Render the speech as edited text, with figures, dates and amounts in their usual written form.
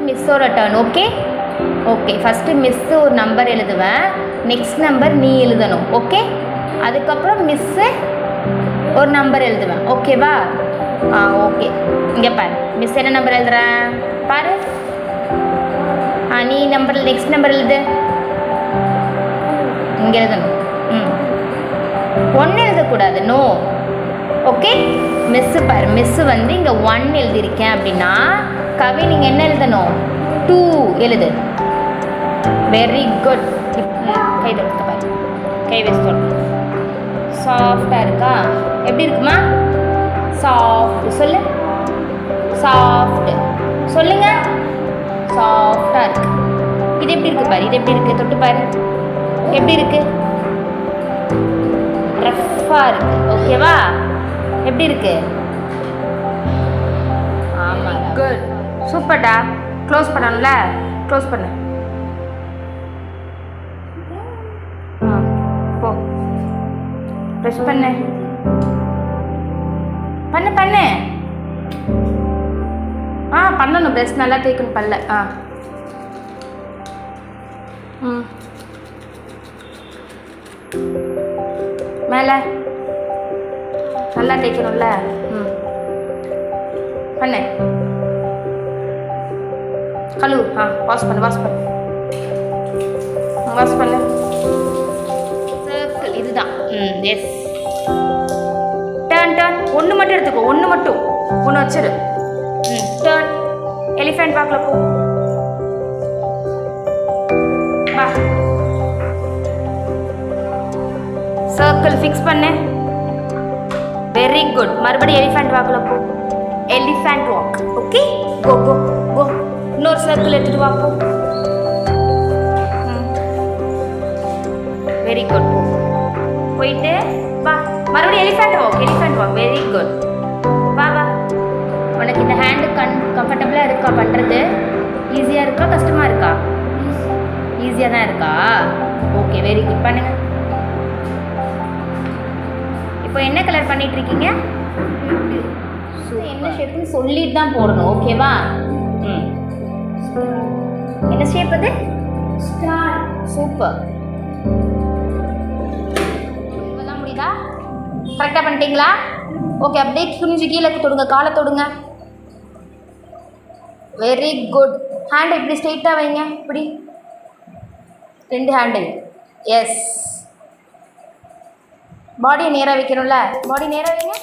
மிஸ்ஸோட turn. Okay okay, first miss ஒரு number எழுதுவேன், next number நீ எழுதணும். ஓகே, அதுக்கப்புறம் மிஸ்ஸு ஒரு நம்பர் எழுதுவேன். ஓகேவா? ஓகே. இங்கே பாரு, மிஸ் என்ன நம்பர் எழுதுறேன் பாரு. நீ நம்பர் நெக்ஸ்ட் நம்பர் எழுது. இங்கே எழுதணும். ஒன்று எழுதக்கூடாது, நோ. ஓகே, மிஸ்ஸு பாரு, மிஸ்ஸு வந்து இங்கே 1 எழுதியிருக்கேன் அப்படின்னா கவி நீங்கள் என்ன எழுதணும்? 2 எழுது. Very good. கை தொடுத்த பாரு, கை வச்சு தொடு. சாஃப்டாக இருக்கா? எப்படி இருக்குமா? சாஃப்ட் சொல்லு. சாஃப்ட் சொல்லுங்க. சாஃப்டாக இருக்கு. இது எப்படி இருக்கு பாரு, இது எப்படி இருக்கு? தொட்டு பாரு, எப்படி இருக்கு? ரஃப்பாக இருக்கு. ஓகேவா? எப்படி இருக்கு? ஆமாம், குட், சூப்பர்டா. க்ளோஸ் பண்ணணும்ல, க்ளோஸ் பண்ணு. போ, ப்ரெஸ் பண்ணு பண்ணு பண்ணு. பண்ணணும், ப்ரெஸ் நல்லா தேய்க்கணும் பல்ல. மேலே நல்லா தேய்க்கணும்ல. பண்ணு, கழுவு. வாஷ் பண்ணு, வாஷ் பண்ணு, வாஷ் பண்ணு. சர்க்கிள் இதுதான். எஸ். Turn turn. ஒன்று மட்டும் எடுத்துக்கோ, ஒன்று மட்டும், ஒன்று வச்சிரு. டர்ன். எலிஃபென்ட் வாக்கில் போ. வா. சர்க்கிள் ஃபிக்ஸ் பண்ணு. Very good. மறுபடியும் எலிஃபென்ட் வாக்கில் போ. Elephant walk. ஓகே, கோ கோ கோ. இன்னொரு சர்க்கிள் எடுத்துட்டு வா, போ. Very good. போ, போயிட்டு வா. மறுபடியும் elephant walk, elephant walk. Very good. வா வா. உனக்கு இந்த ஹேண்டு கம்ஃபர்டபுளாக இருக்கா? பண்ணுறது ஈஸியாக இருக்கா, கஷ்டமாக இருக்கா? ஈஸியாக தான் இருக்கா? Okay, very good. பண்ணுங்க. இப்போ என்ன கலர் பண்ணிட்டு இருக்கீங்க? என்ன ஷேப்புன்னு சொல்லிட்டு தான் போடணும். ஓகேவா? என்ன ஷேப் அது? ஸ்டார். சூப்பர். இதெல்லாம் முடியுதா? கரெக்டாக பண்ணிட்டீங்களா? ஓகே, அப்படியே குனிஞ்சு கீழே தொடுங்க, காலை தொடுங்க. Very good. ஹேண்டை இப்படி ஸ்ட்ரெயிட்டாக வைங்க, இப்படி 2 ஹேண்டு. எஸ். பாடியை நேராக வைக்கணும்ல, பாடி நேராக வைங்க.